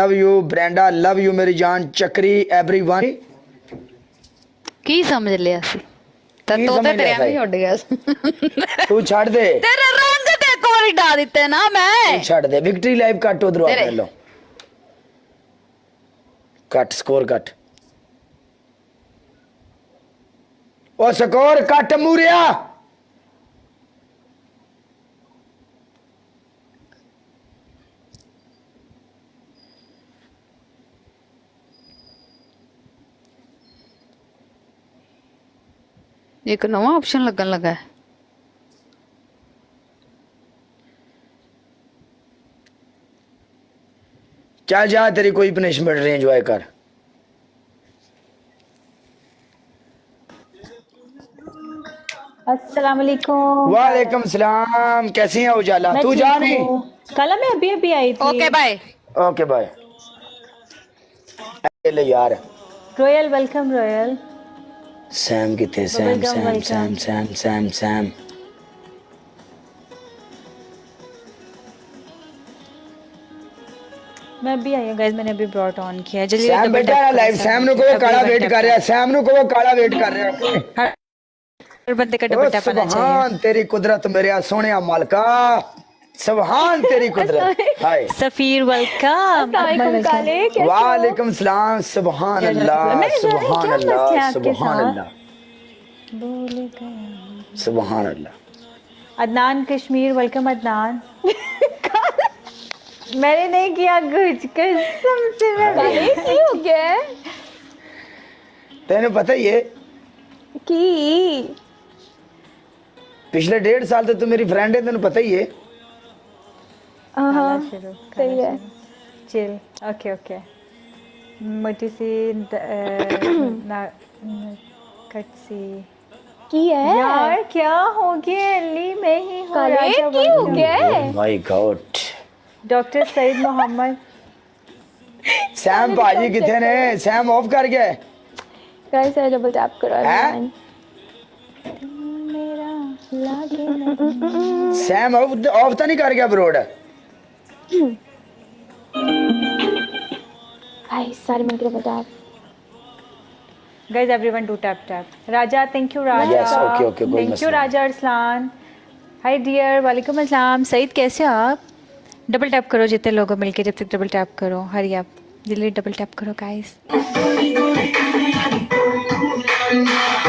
Love you Brenda, love you मेरी जान चक्री, एवरीवन। की समझ लिया सी ਤਾਂ ਤੋਤੇ ਤੇਰੇ ਐਵੇਂ ਹੀ ਉੱਡ ਗਿਆ तू छड़ दे, ਤੇਰੇ ਰੰਗ ਤੇ ਇੱਕ ਵਾਰੀ ਡਾ ਦਿੱਤੇ ਨਾ ਮੈਂ तू छड़ दे। विक्ट्री लाइव कट उधर तेरे। ले लो, कट स्कोर कट, ओ स्कोर कट मूरिया। ਇੱਕ ਨਵਾਂ ਆਪਸ਼ਨ ਲੱਗਣ ਲੱਗਾ ਹੈ चल जा, तेरी कोई पनिशमेंट नहीं, एंजॉय कर। अस्सलाम वालेकुम। वालेकुम सलाम, कैसी है उजाला? मैं तू ठीक जा हूँ। नहीं। कल मैं अभी अभी आई थी। Okay bye okay bye. ले यार, रॉयल वेलकम रॉयल। सैम किथे? Sam Welcome, Sam welcome. Sam Sam Sam Sam. मैं अभी आई हूँ गाइस, मैंने अभी ब्रॉट ऑन किया है। जल्दी सैम बेटा लाइव, सैम नु को काला वेट कर रहा है, सैम नु को काला वेट कर रहा है। हर बंदे का ओ डबल टैप आना चाहिए। सुभान तेरी कुदरत मेरे सोने मालका, सुभान तेरी कुदरत। हाय सफीर वेलकम। वालेकुम सलाम, सुभान अल्लाह सुभान अल्लाह सुभान अल्लाह सुभान अल्लाह। अदनान कश्मीर वेलकम अदनान। मैंने नहीं किया कुछ, कसम से मैं की हो गया तेने पता ही है, की पिछले 1.5 साल से तू मेरी फ्रेंड है, तेने पता ही है। हाँ शुरू सही है। चिल। Okay okay. मोटी सी कट सी की है यार, क्या हो गया? अली में ही हो काले राजा की हो गया my god. Doctor Saeed Mohammad. Sam भाजी किथे ने? सैम ऑफ कर गया है। गाइस सर डबल टैप करो हैं? everyone। मेरा लागे नहीं। सैम ऑफ तो नहीं कर गया ब्रोड? गाइस सारे मिलकर double tap. Guys everyone do tap tap. Raja thank you Raja. Yes, okay, okay, कोई थैंक यू मसला राजा अरसलान। हाय डियर, वालेकुम अस्सलाम। सईद कैसे हो आप? डबल टैप करो जितने लोगों मिलके, जब तक डबल टैप करो। हरी आप जल्दी डबल टैप करो गाइस।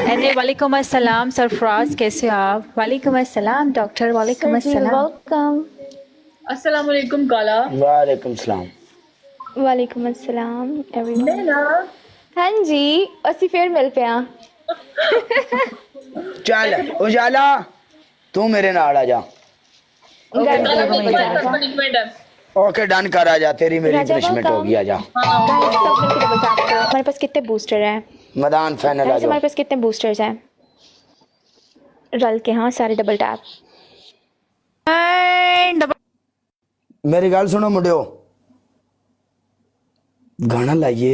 एंड वालेकुम अस्सलाम सरफराज, कैसे हो आप? वालेकुम अस्सलाम डॉक्टर, वालेकुम अस्सलाम। वेलकम। अस्सलाम वालेकुम काला। वालेकुम सलाम। वालेकुम अस्सलाम एवरीवन। हाँ जी ਅਸੀਂ ਫੇਰ ਮਿਲ ਪਿਆ। चल उजाला, तू मेरे नाल आ जा। ओके डन कर, आ जा, तेरी मेरी राजा पनिशमेंट होगी, आ जा। गाइस सब मिलकर डबल टैप करो। हमारे पास कितने बूस्टर हैं? मैदान फाइनल आ गाइस जाओ। हमारे पास कितने बूस्टर्स हैं? रल के हाँ सारे डबल टैप। मेरी गल सुनो मुंडियो, गाना लाइए।